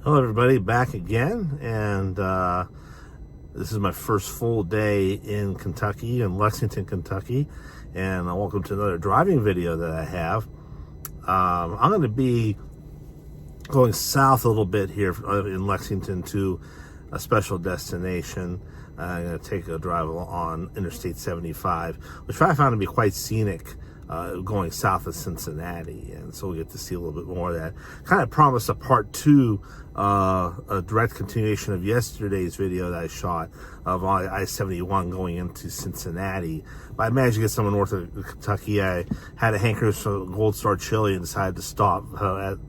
Hello everybody, back again, and this is my first full day in Kentucky, in Lexington, Kentucky, and welcome to another driving video that I have. I'm going to be going south a little bit here in Lexington to a special destination. I'm going to take a drive on Interstate 75, which I found to be quite scenic, going south of Cincinnati, and so we'll get to see a little bit more of that. Kind of promised a part two, a direct continuation of yesterday's video that I shot of I-75 going into Cincinnati. But I managed to get someone north of Kentucky. I had a hankering for Gold Star chili and decided to stop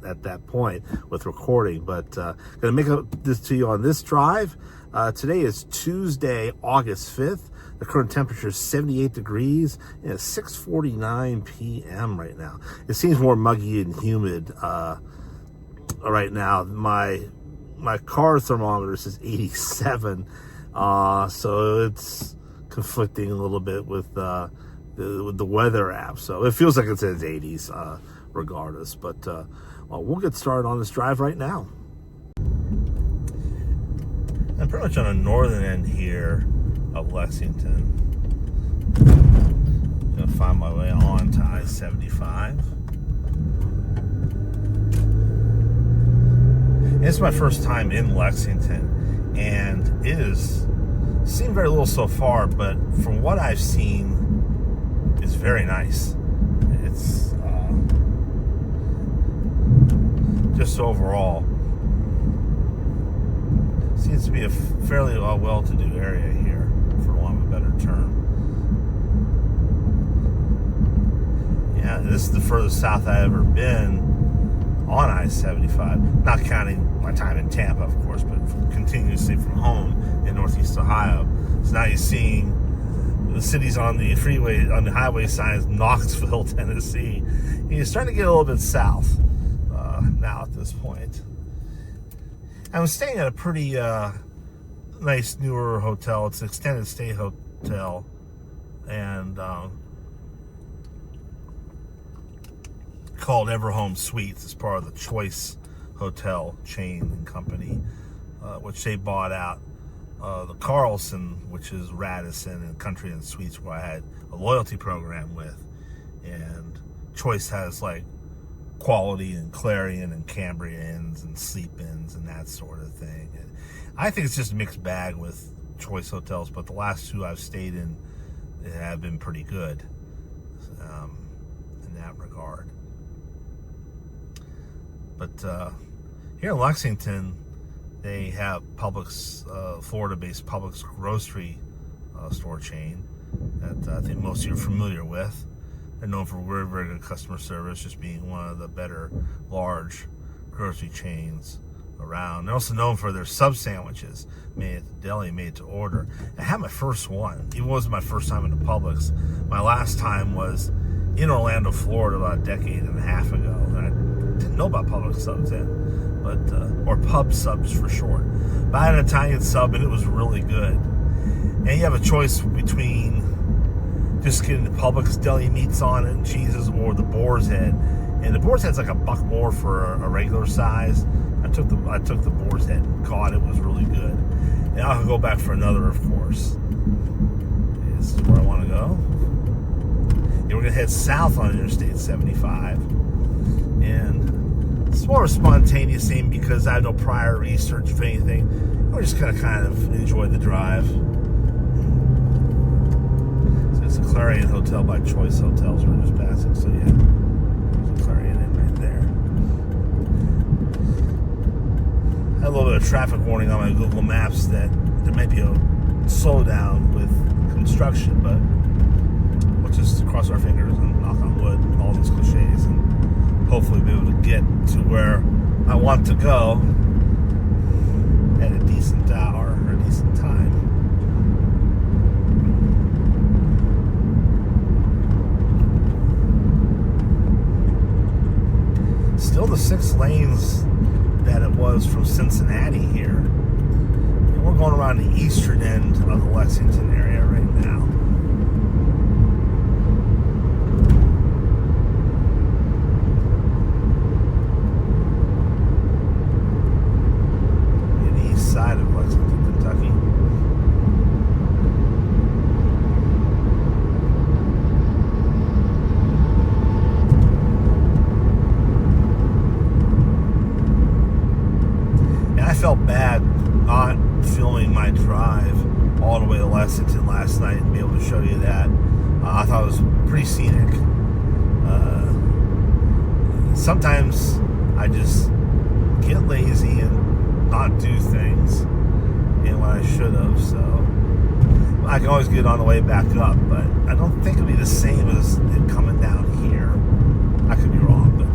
at that point with recording. But gonna make this to you on this drive. Today is Tuesday, August 5th. The current temperature is 78 degrees, and it's 6:49 p.m. right now. It seems more muggy and humid right now. My car thermometer says 87, so it's conflicting a little bit with the weather app. So it feels like it says 80s regardless. But we'll get started on this drive right now. I'm pretty much on the northern end here of Lexington. Gonna find my way on to I-75. It's my first time in Lexington, and it has seen very little so far, but from what I've seen, it's very nice. It's just overall seems to be a fairly well-to-do area here, for want of a better term. Yeah, this is the furthest south I've ever been on I-75, not counting my time in Tampa, of course, but continuously from home in Northeast Ohio. So now you're seeing the cities on the freeway, on the highway signs, Knoxville, Tennessee. And you're starting to get a little bit south now at this point. I was staying at a pretty nice newer hotel. It's an extended stay hotel, and called Everhome Suites. It's part of the Choice Hotel chain and company, which they bought out. The Carlson, which is Radisson and Country Inn Suites, where I had a loyalty program with, and Choice has like Quality and Clarion and Cambria Inns and Sleep Inns and that sort of thing. And I think it's just a mixed bag with Choice hotels, but the last two I've stayed in have been pretty good in that regard. But here in Lexington, they have Publix, Florida-based Publix grocery store chain that I think most of you are familiar with. They're known for very, very good customer service, just being one of the better large grocery chains around. They're also known for their sub sandwiches made at the deli, made to order. I had my first one. It wasn't my first time in the Publix. My last time was in Orlando, Florida, about a decade and a half ago. And I didn't know about Publix subs then, but or pub subs for short. But I had an Italian sub, and it was really good. And you have a choice between just getting the Publix deli meats on it and cheeses, or the Boar's Head. And the Boar's Head's like $1 more for a regular size. I took the Boar's Head. God, it was really good. And I'll go back for another, of course. This is where I want to go. And we're gonna head south on Interstate 75, and it's more a spontaneous thing because I have no prior research of anything. We're just gonna kind of enjoy the drive. It's a Clarion Hotel by Choice Hotels we're just passing, so yeah, there's a Clarion Inn right there. I had a little bit of traffic warning on my Google Maps that there might be a slowdown with construction, but we'll just cross our fingers and knock on wood, all those cliches, and hopefully be able to get to where I want to go at a decent hour or a decent time. Still the 6 lanes that it was from Cincinnati here. And we're going around the eastern end of the Lexington area right now. felt bad not filming my drive all the way to Lexington last night and be able to show you that. I thought it was pretty scenic. Sometimes I just get lazy and not do things when I should have, so I can always get on the way back up, but I don't think it'll be the same as it coming down here. I could be wrong, but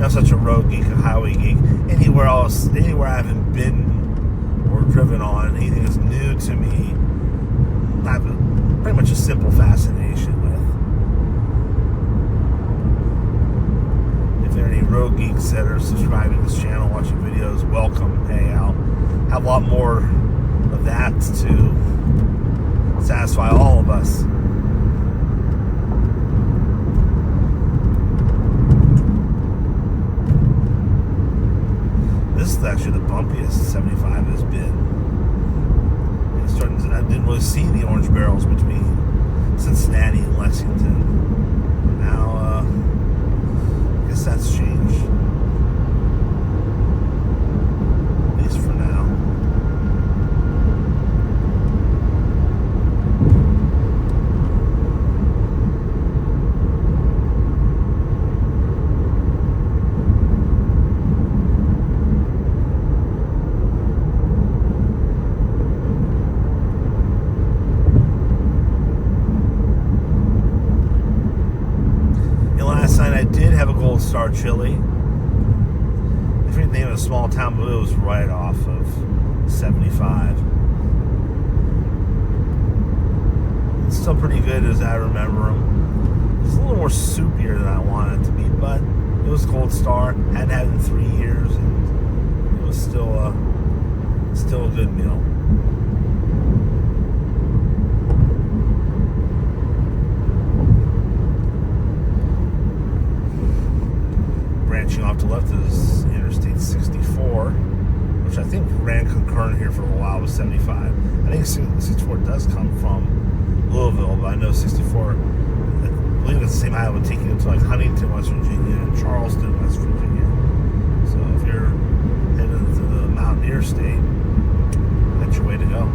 I'm such a road geek, a highway geek. Anywhere else, anywhere I haven't been or driven on, anything that's new to me, I have pretty much a simple fascination with. If there are any road geeks that are subscribing to this channel, watching videos, welcome. Hey, I'll have a lot more of that to satisfy all of us. This is actually the bumpiest 75 has been. I didn't really see the orange barrels between Cincinnati and Lexington. Now, I guess that's changed. At least for now. Star chili. I forget the name of a small town, but it was right off of 75. It's still pretty good as I remember them. It's a little more soupier than I wanted it to be, but it was Gold Star. Hadn't had it in 3 years, and it was still a good meal. Branching off to the left is Interstate 64, which I think ran concurrent here for a while with 75. I think 64 does come from Louisville, but I know 64, I believe it's the same highway taking you to like Huntington, West Virginia, and Charleston, West Virginia. So if you're headed to the Mountaineer State, that's your way to go.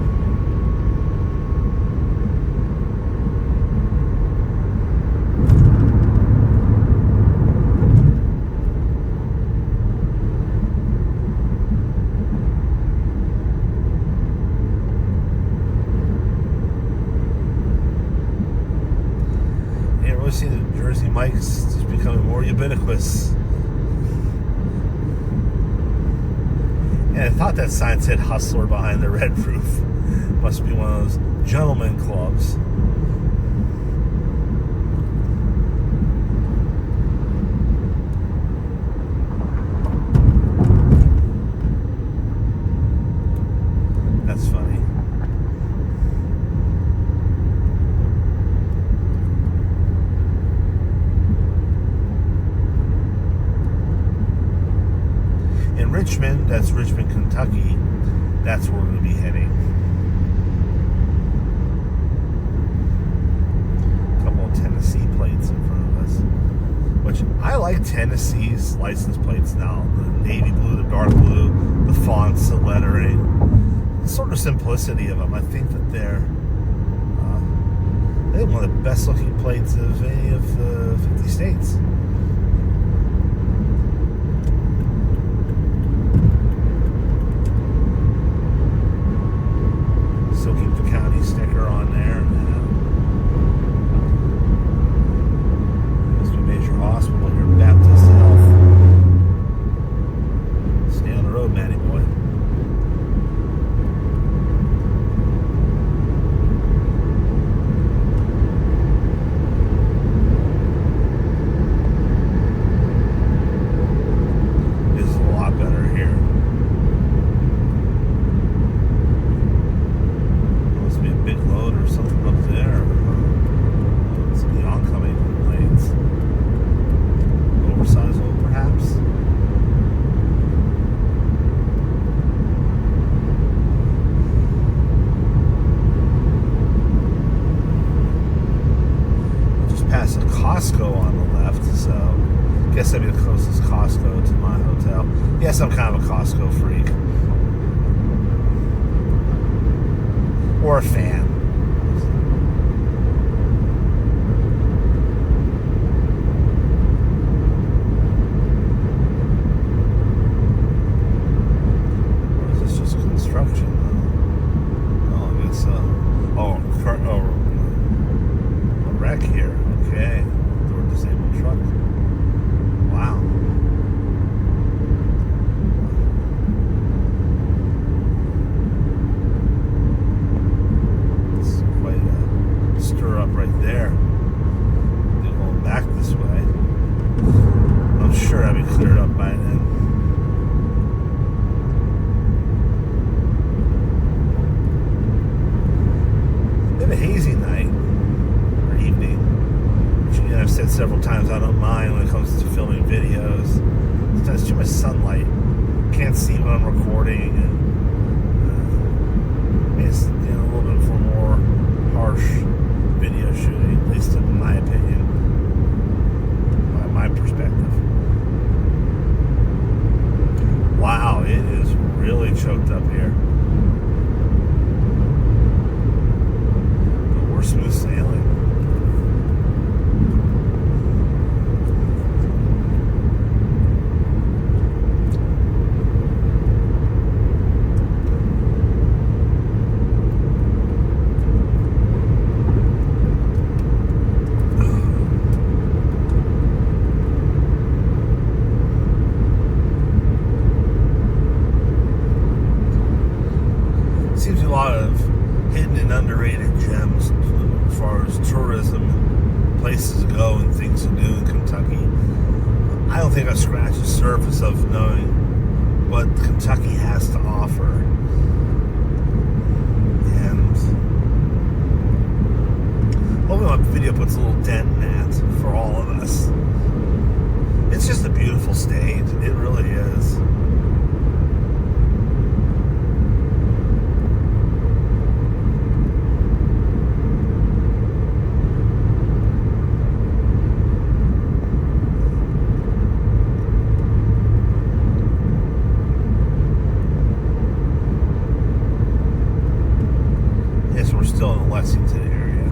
See the Jersey Mike's just becoming more ubiquitous. And I thought that sign said Hustler behind the red roof. Must be one of those gentleman clubs. That's funny. Richmond, that's Richmond, Kentucky. That's where we're going to be heading. A couple of Tennessee plates in front of us, which I like Tennessee's license plates now. The navy blue, the dark blue, the fonts, the lettering, the sort of simplicity of them. I think that they're one of the best looking plates of any of the 50 states. Still keep the county sticker on there. Must be a major hospital here, Baptist Health. Stay on the road, Matty boy. closest Costco to my hotel. Yes, I'm kind of a Costco freak. Or a fan. Or is this just construction? Oh, I guess so. A wreck here. Okay. Door disabled truck. Wow. Stir up right there. Going back this way. I'm sure I'll be cleared up by then. Been a hazy night or evening, which again I've said several times I don't mind when it comes to filming videos. Sometimes too much sunlight. Can't see what I'm recording, and it's a little bit for more harsh video shooting, at least in my opinion, by my perspective. Wow, it is really choked up here. But we're smooth sailing. Seems a lot of hidden and underrated gems as far as tourism and places to go and things to do in Kentucky. I don't think I've scratched the surface of knowing what Kentucky has to offer. And hopefully my video puts a little dent in that for all of us. It's just a beautiful state. It really is. We're still in the Lexington area.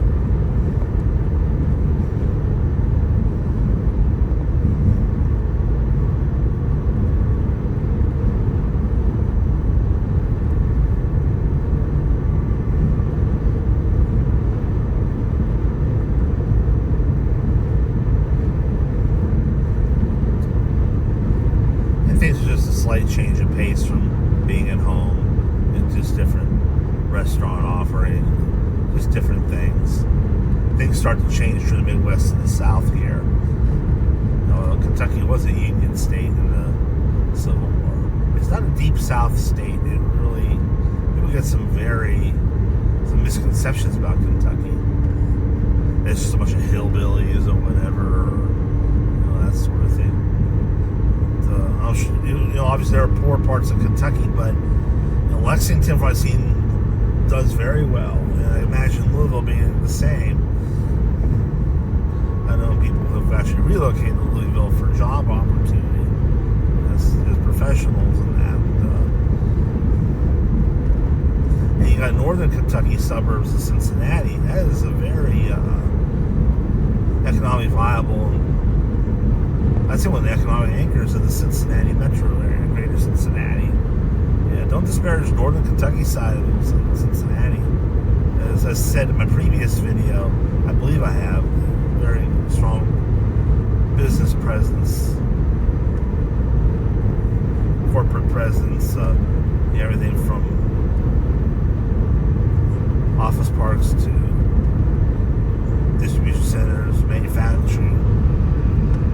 I think it's just a slight change of pace from being at home and just different restaurant offering, just different things. Things start to change from the Midwest to the South here. Kentucky was a Union state in the Civil War. It's not a deep South state. People get some misconceptions about Kentucky. It's just a bunch of hillbillies or whatever, that sort of thing. Obviously there are poor parts of Kentucky, but Lexington, from what I've seen, does very well, and I imagine Louisville being the same. I know people who have actually relocated to Louisville for job opportunity as professionals and that. And you got northern Kentucky suburbs of Cincinnati. That is a very economically viable, I'd say one of the economic anchors of the Cincinnati metro area, greater Cincinnati. Don't disparage northern Kentucky side of Cincinnati. As I said in my previous video, I believe I have a very strong business presence, corporate presence, everything from office parks to distribution centers, manufacturing,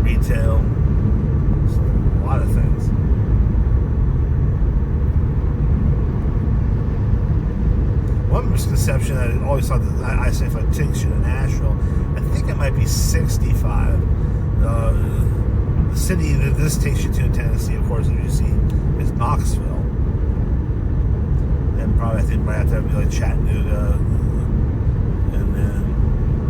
retail, a lot of things. One misconception, I always thought that I-75 takes you to Nashville. I think it might be 65. The city that this takes you to in Tennessee, of course, as you see, is Knoxville. And probably, I think, right after that would be like Chattanooga, and then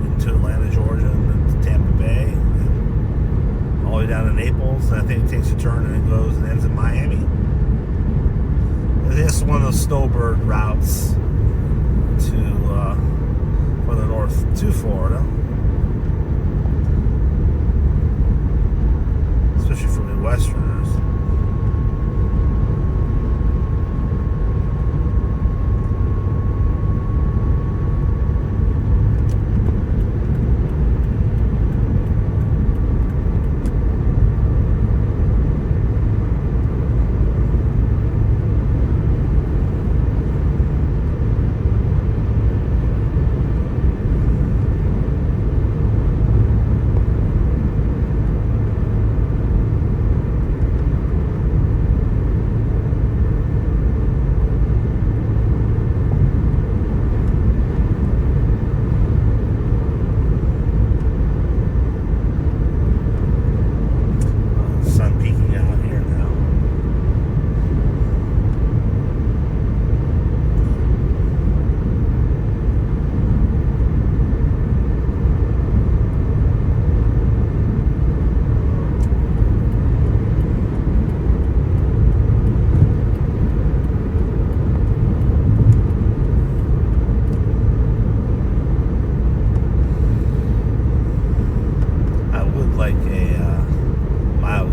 into Atlanta, Georgia, and then to Tampa Bay, and all the way down to Naples, and I think it takes a turn and it goes and ends in Miami. I think it's one of those snowbird routes to from the north to Florida, especially for Midwesterners.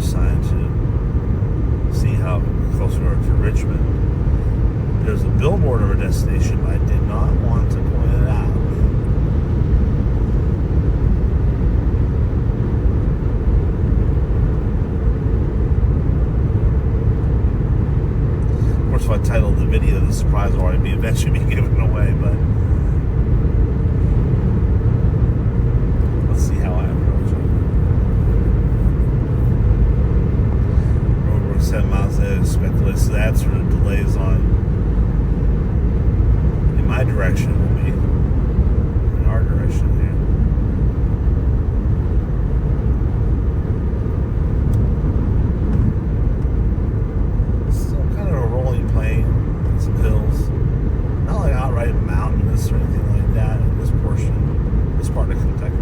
Sign to see how close we are to Richmond. There's a billboard of our destination, but I did not want to point it out. Of course, if I titled the video, the surprise will already be eventually be given away, but let's see how I approach it. 7 miles ahead, expected, so that sort of delays on in my direction will be in our direction here. Still kind of a rolling plain, some hills, not like outright mountainous or anything like that in this portion, this part of Kentucky.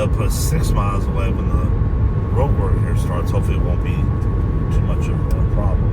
they'll put 6 miles away when the road work here starts. Hopefully it won't be too much of a problem.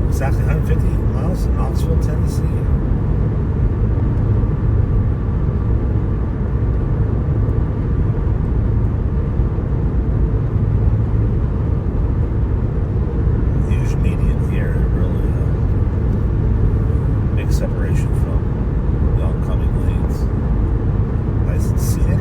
Exactly 150 miles to Knoxville, Tennessee. Huge median here, really big separation from the oncoming lanes. Nice and scenic.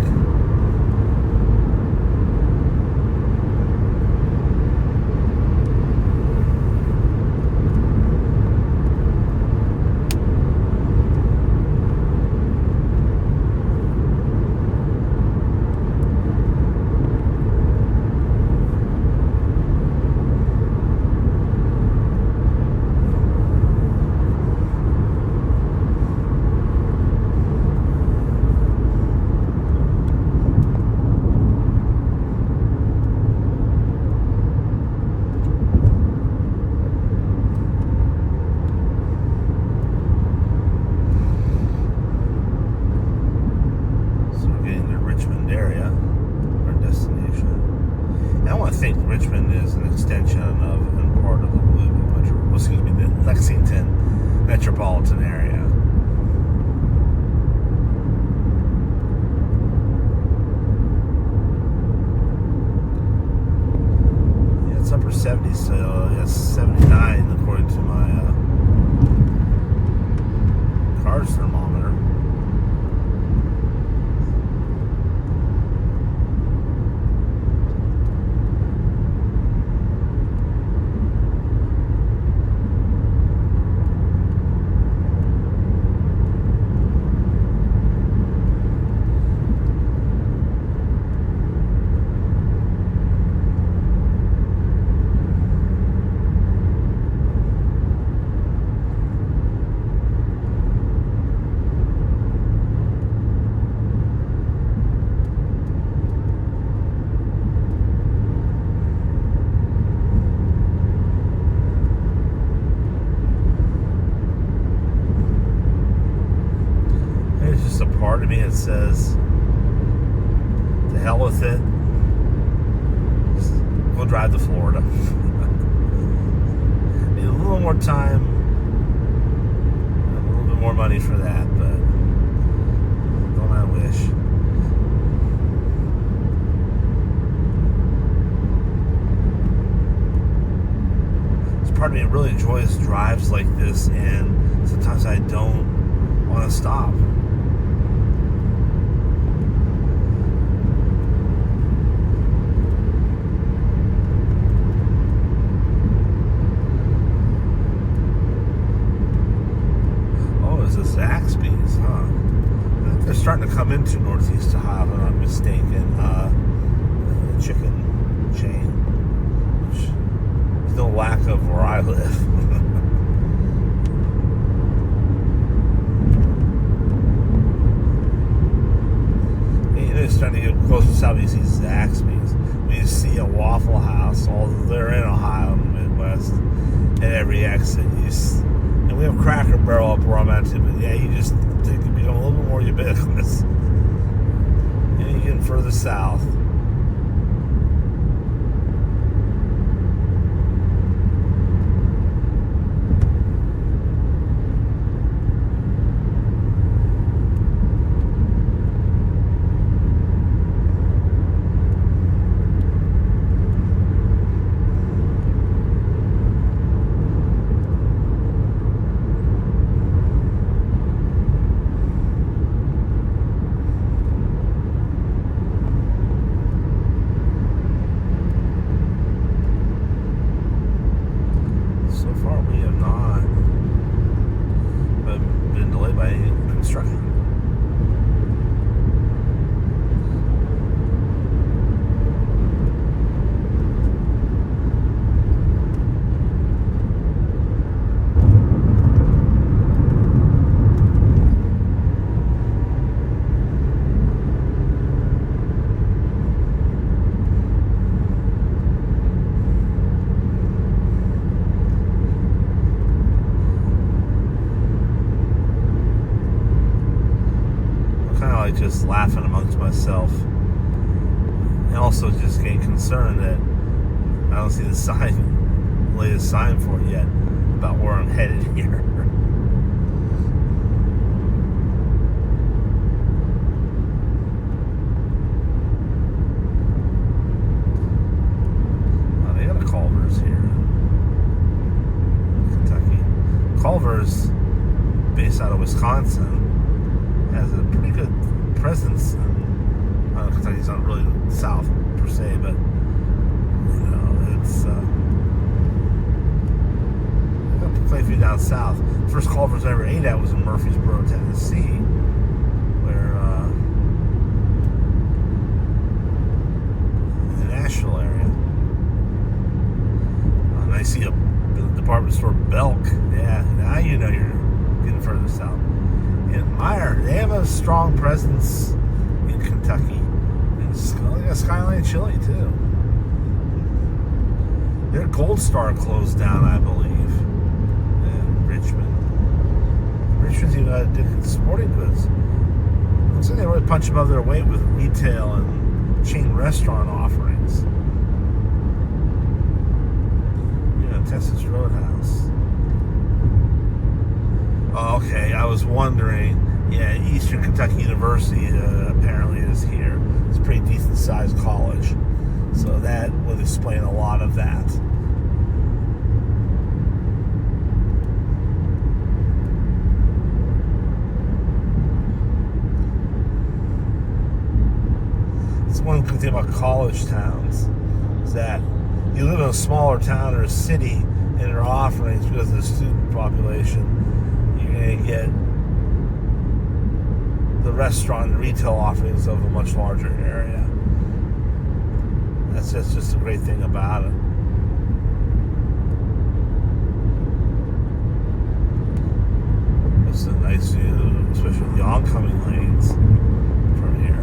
Area, our destination. And I want to think Richmond is an extension of and part of the Lexington metropolitan area. Yeah, it's upper 70s, so it's 79 according to my car's thermometer. A part of me that says, to hell with it, we'll drive to Florida. Need a little more time, a little bit more money for that, but don't I wish. This part of me really enjoys drives like this, and sometimes I don't want to stop. Zaxby's, huh? They're starting to come into Northeast Ohio, if I'm not mistaken. Chicken chain, which is no lack of where I live. closer south, you see Zaxby's. You see a Waffle House, although they're in Ohio in the Midwest, at every exit. And we have Cracker Barrel up where I'm at too, but yeah, you just think it become a little bit more ubiquitous. And you get further south. Just laughing amongst myself, and also just getting concerned that I don't see the latest sign for it yet about where I'm headed here. Oh, they got a Culver's here in Kentucky. Culver's, based out of Wisconsin, has a pretty good presence. Kentucky's not really south per se, but it's quite a few down south. First Culver's I ever ate at was in Murfreesboro, Tennessee, where in the Nashville area. And I see a department store, Belk. Yeah, now you know you're getting further south. In Meyer, they have a strong presence in Kentucky. And they got Skyline Chili, too. Their Gold Star closed down, I believe, in Richmond. Richmond's even got different sporting goods. Looks like they really punch above their weight with retail and chain restaurant offerings. Texas Roadhouse. Oh, okay, I was wondering. Yeah, Eastern Kentucky University apparently is here. It's a pretty decent sized college. So that would explain a lot of that. It's one good thing about college towns is that you live in a smaller town or a city and their offerings, because of the student population, you're going to get the restaurant and retail offerings of a much larger area. That's just a great thing about it. It's a nice view, especially the oncoming lanes from here.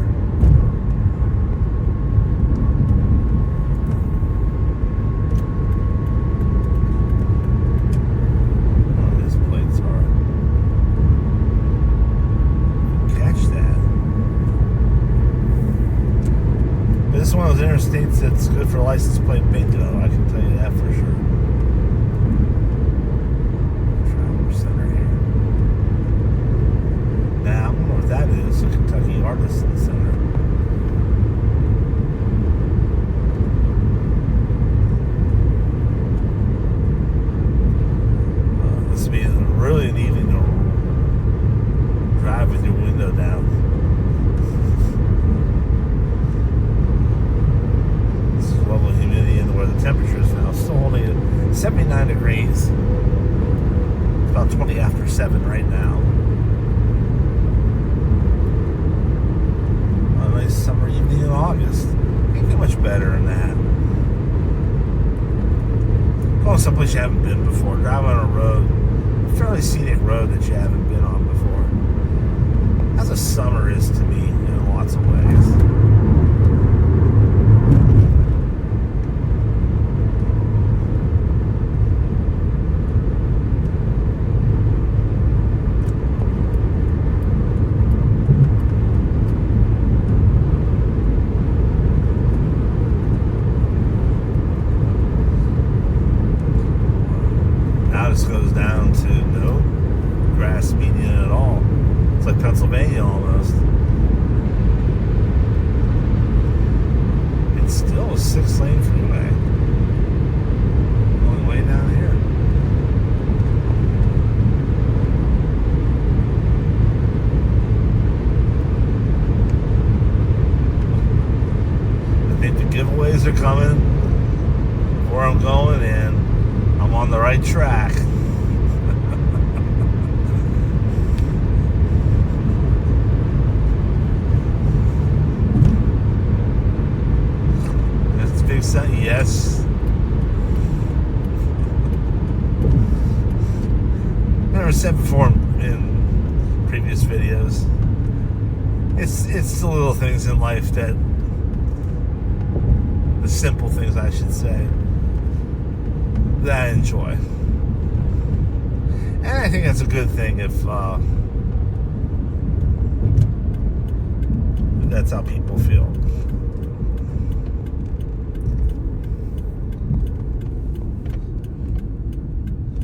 This is one of those interstates that's good for license plate bingo, I can tell you that for sure. Traveler Center here. Now, I don't know what that is. The Kentucky Artisan Center. This would be really an evening to drive with your window down. Level of humidity and where the temperature is now still holding at 79 degrees. It's about 20 after 7 right now. A nice summer evening in August. Can't get much better than that. Going someplace you haven't been before. Drive on a road, a fairly scenic road that you haven't been on before. That's what summer is to me in lots of ways. are coming where I'm going, and I'm on the right track. That's the big sun. Yes. Never said before in previous videos. It's the little things in life that, the simple things I should say, that I enjoy. And I think that's a good thing if that's how people feel.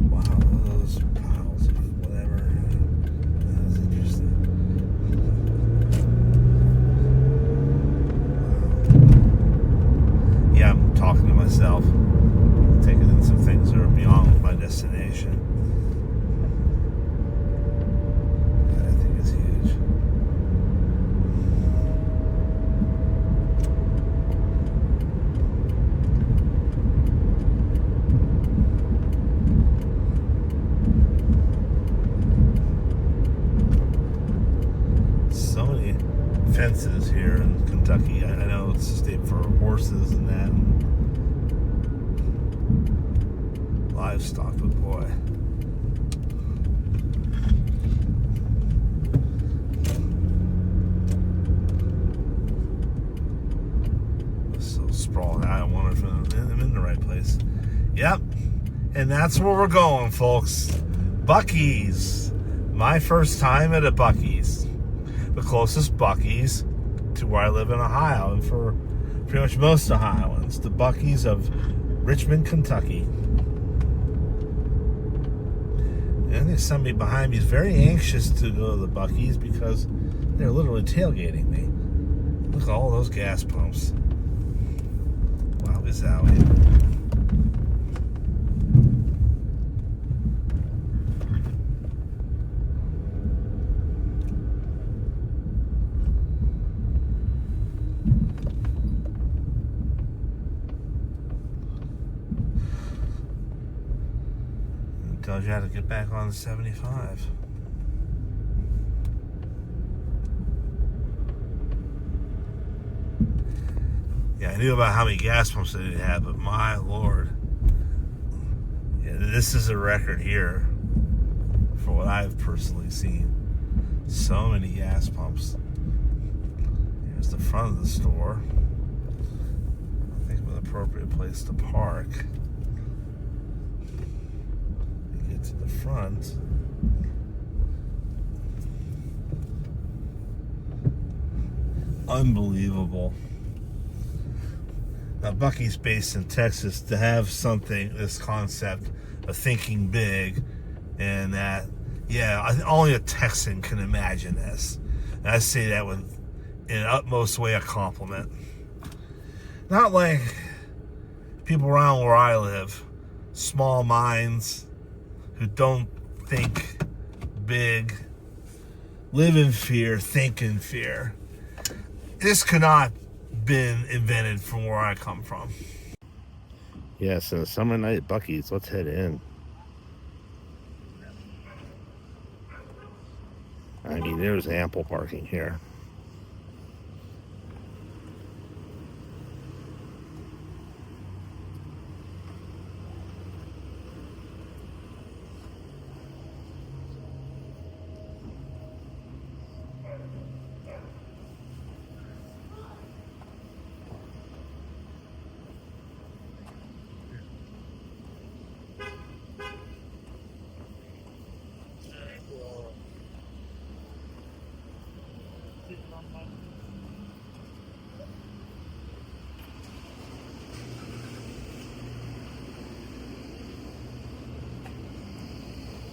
Wow, those piles of whatever. That's interesting. Yeah, I'm talking to myself, taking in some things that are beyond my destination. That I think is huge. So many fences here in Kentucky. I know it's a state for horses and that, and livestock, but boy. So sprawling out. I wonder if I'm in the right place. Yep. And that's where we're going, folks. Buc-ee's. My first time at a Buc-ee's. The closest Buc-ee's to where I live in Ohio, and for pretty much most Ohioans, the Buc-ee's of Richmond, Kentucky. And I think somebody behind me is very anxious to go to the Buc-ee's because they're literally tailgating me. Look at all those gas pumps. Wow, zowie. Tells you how to get back on the 75. Yeah, I knew about how many gas pumps they had, but my lord. Yeah, this is a record here for what I've personally seen. So many gas pumps. Here's the front of the store. I think an appropriate place to park. To the front. Unbelievable. Now Buc-ee's based in Texas. To have something, this concept of thinking big, and that, yeah, only a Texan can imagine this. And I say that with, in an utmost way, a compliment. Not like people around where I live, small minds, who don't think big, live in fear, think in fear. This could not have been invented from where I come from. Yes, and a summer night at Buc-ee's. Let's head in. I mean, there's ample parking here.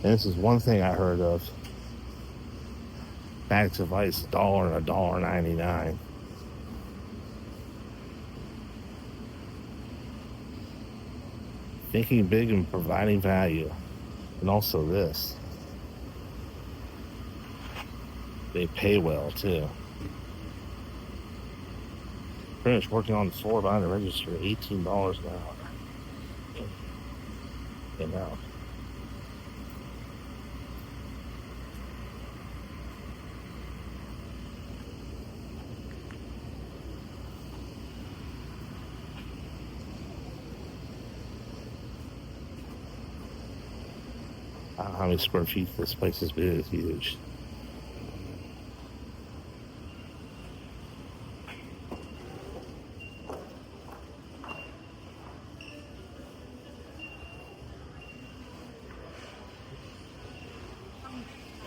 And this is one thing I heard of. Bags of ice, $1 and $1.99. Thinking big and providing value. And also this. They pay well too. Finished working on the floor behind the register. $18 an hour. And now. I don't know how many square feet this place is, but it is huge.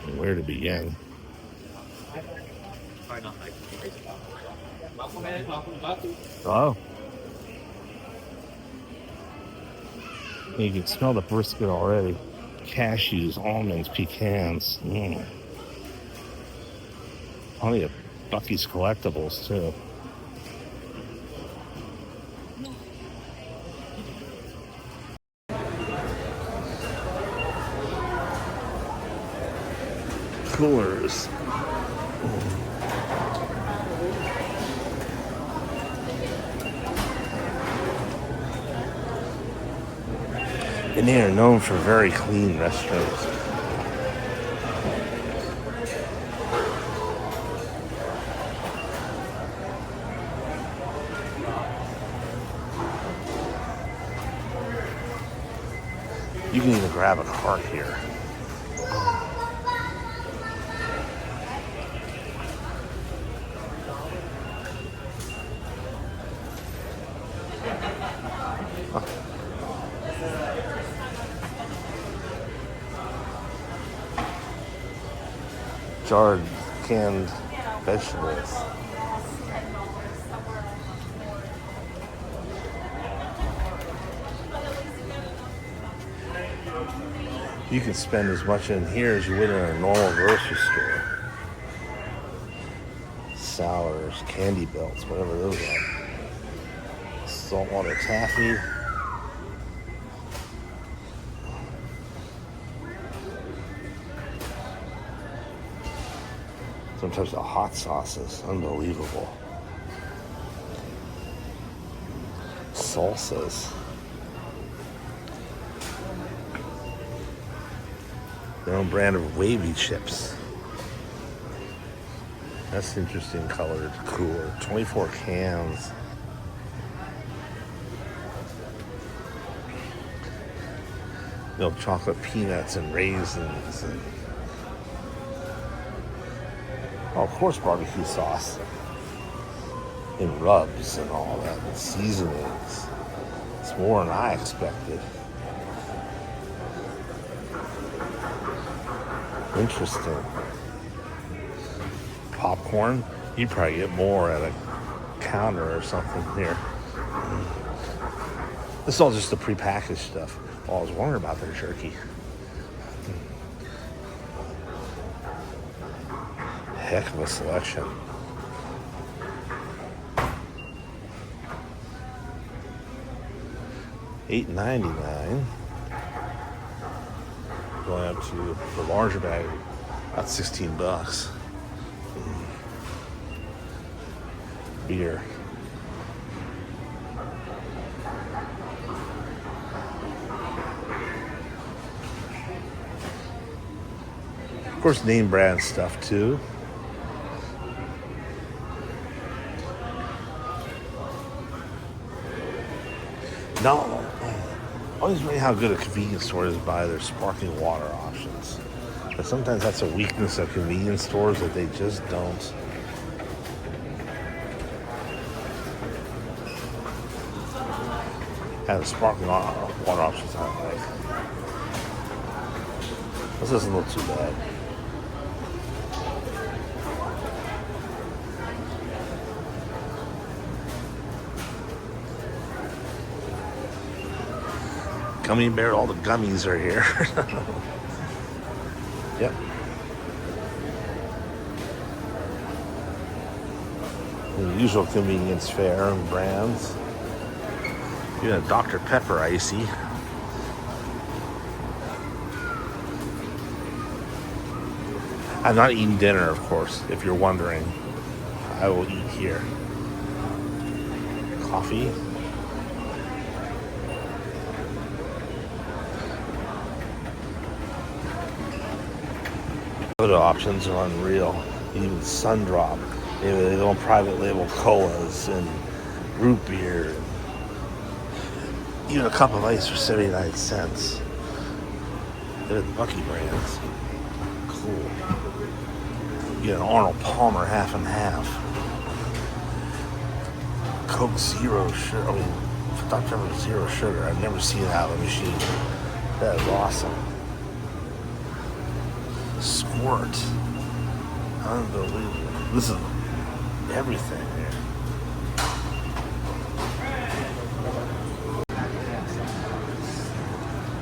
And where to begin? Oh. You can smell the brisket already. Cashews, almonds, pecans. Plenty of Buc-ee's collectibles, too. Coolers. And they are known for very clean restrooms. You can even grab a cart here. Jarred canned vegetables. You can spend as much in here as you would in a normal grocery store. Sours, candy belts, whatever those are. Saltwater taffy. Sometimes the hot sauces, unbelievable. Salsas. Their own brand of wavy chips. That's interesting colored cooler. 24 cans. Milk chocolate peanuts and raisins and of course, barbecue sauce and rubs and all that, and seasonings. It's more than I expected. Interesting. Popcorn. You'd probably get more at a counter or something here. This is all just the prepackaged stuff. Oh, I was wondering about their jerky. Heck of a selection. $8.99. Going up to the larger bag, about $16. Beer. Of course, name brand stuff too. No, always amazed how good a convenience store is by their sparkling water options. But sometimes that's a weakness of convenience stores that they just don't. Have the sparkling water options I like. This doesn't look too bad. Gummy bear, all the gummies are here. Yep. The usual convenience fare and brands. Even a Dr. Pepper icy. I'm not eating dinner, of course, if you're wondering. I will eat here. coffee. Other options are unreal. Even Sundrop. Maybe they go on private label colas and root beer. Even a cup of ice for 79 cents. They're the Buc-ee brands. Cool. You get an Arnold Palmer half and half. Coke Zero Sugar. I mean, Dr. Pepper Zero Sugar. I've never seen that on a machine. That is awesome. Squirt. Unbelievable. This is everything here.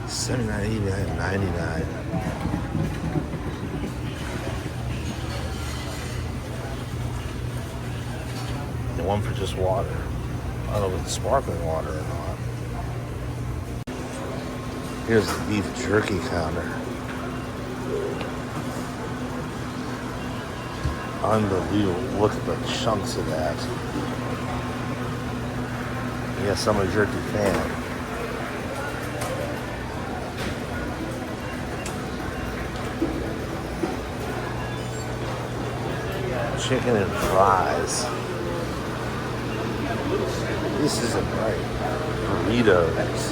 $79.89, $99. And one for just water. I don't know if it's sparkling water or not. Here's the beef jerky counter. Unbelievable. Look at the chunks of that. Yes, I'm a jerky fan. Chicken and fries. This isn't right. Burritos.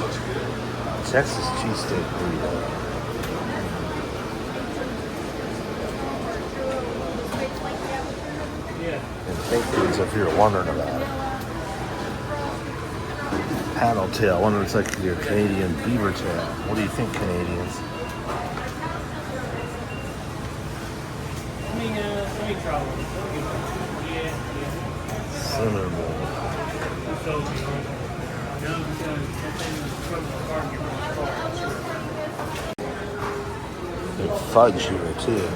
Texas cheesesteak burrito. And baked foods, if you're wondering about it. Paddle tail. I wonder if it's like your Canadian beaver tail. What do you think, Canadians? Cinnamon roll. There's fudge here too.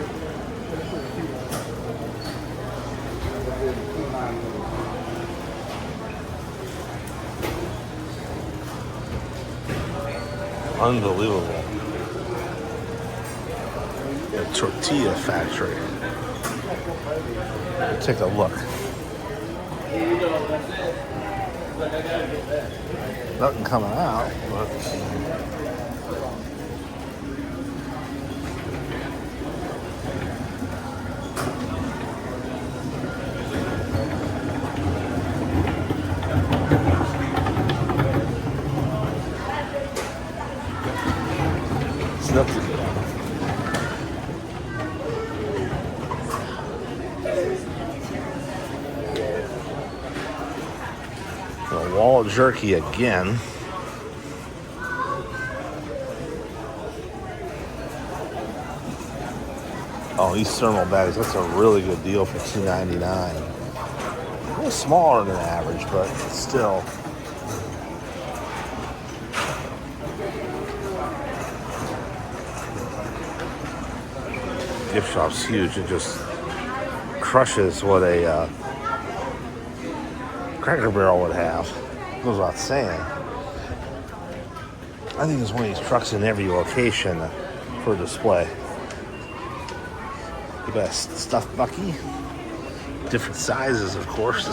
Unbelievable. A tortilla factory. Take a look. Nothing coming out, but it's nothing. A wall of jerky again. Oh, these thermal bags, that's a really good deal for $2.99. A little smaller than average, but still. Gift shop's huge. It just crushes what a Cracker Barrel would have. Goes without saying. I think there's one of these trucks in every location for display. The best stuffed Buc-ee. Different sizes, of course.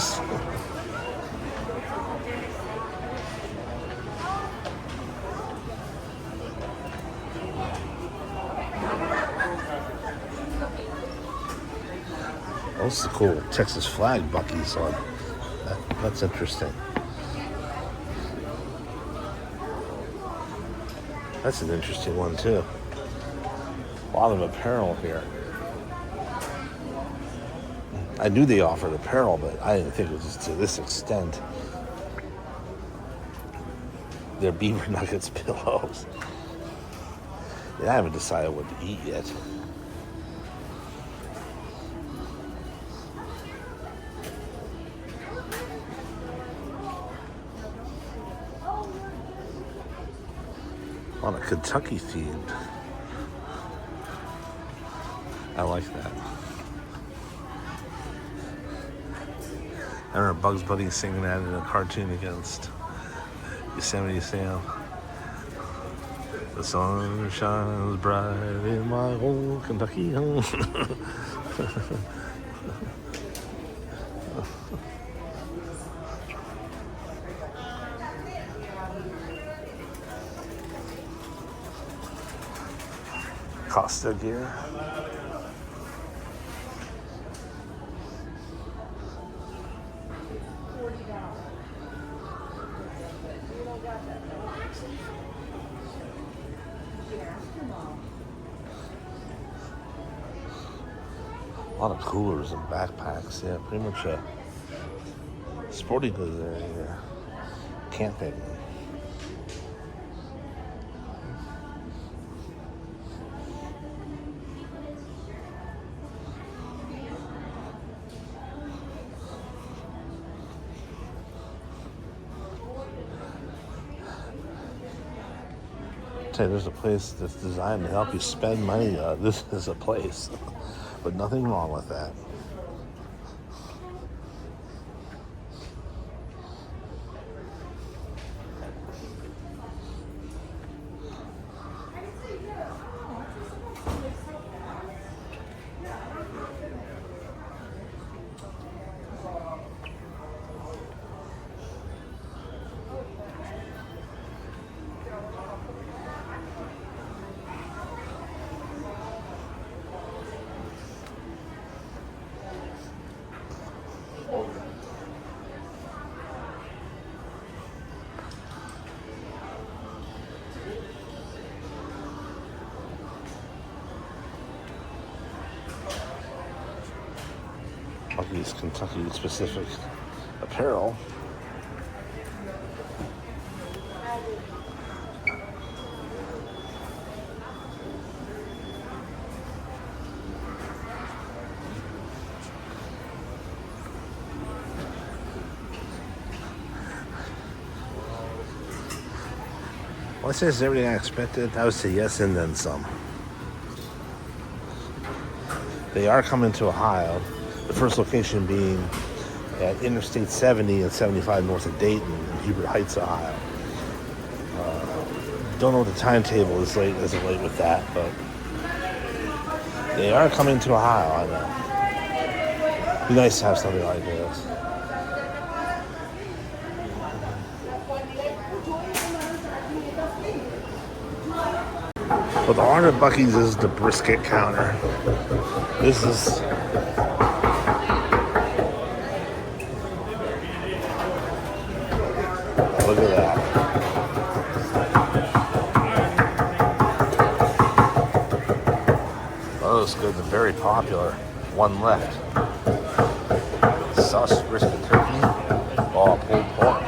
Oh, this is cool. Texas flag Buc-ee's on. That's interesting. That's an interesting one too. A lot of apparel here. I knew they offered apparel, but I didn't think it was to this extent. They're Beaver Nuggets pillows. Yeah, I haven't decided what to eat yet. On a Kentucky themed. I like that. I remember Bugs Bunny singing that in a cartoon against Yosemite Sam. The sun shines bright in my old Kentucky home. Costa gear. A lot of coolers and backpacks. Yeah, pretty much a sporting goods area here. Camping. There's a place that's designed to help you spend money. This is a place, but nothing wrong with that. Buc-ee's Kentucky specific apparel. Well, I say it's everything I expected. I would say yes and then some. They are coming to Ohio. The first location being at Interstate 70 and 75 north of Dayton in Hubert Heights, Ohio. Don't know what the timetable is late with that, but they are coming to Ohio. I know. Be nice to have something like this. But the heart of Buc-ee's is the brisket counter. This is look at that. Oh, those goods are very popular. One left. Sausage, brisket, turkey, all pulled pork.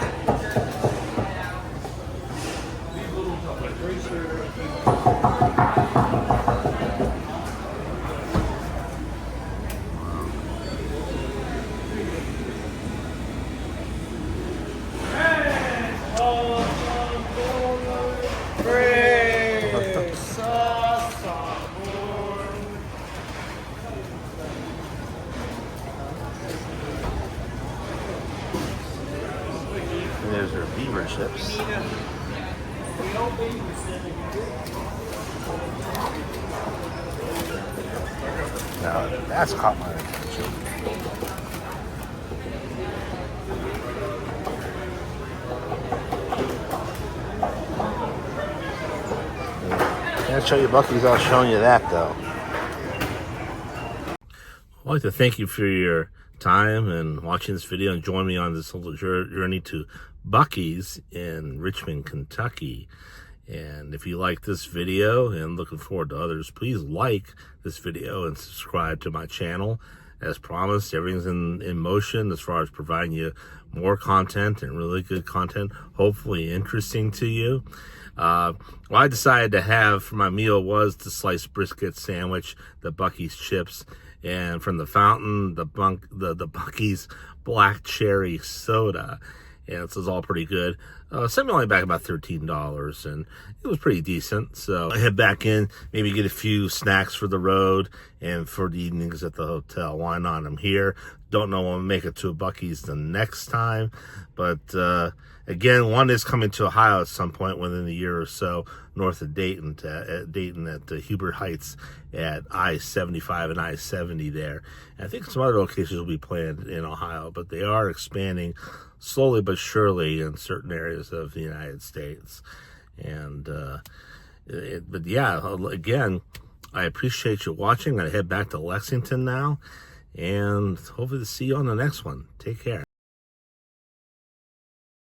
There's their beaver chips. Now that's caught my attention. Can't show you Buc-ee's without showing you that, though. I'd like to thank you for your time and watching this video and join me on this little journey to Buc-ee's in Richmond, Kentucky. And if you like this video and looking forward to others, please like this video and subscribe to my channel. As promised, everything's in motion as far as providing you more content and really good content, hopefully interesting to you. What I decided to have for my meal was the sliced brisket sandwich, the Buc-ee's chips, and from the fountain, the Buc-ee's black cherry soda. And this is all pretty good. Sent me only back about $13, and it was pretty decent. So I head back in, maybe get a few snacks for the road and for the evenings at the hotel. Why not? I'm here. Don't know when I'll make it to a Buc-ee's the next time. But again, one is coming to Ohio at some point within a year or so, north of Dayton, at Hubert Heights at I-75 and I-70 there. And I think some other locations will be planned in Ohio, but they are expanding slowly but surely in certain areas of the United States. And but yeah, again, I appreciate you watching. I'm going to head back to Lexington now, and hopefully to see you on the next one. Take care.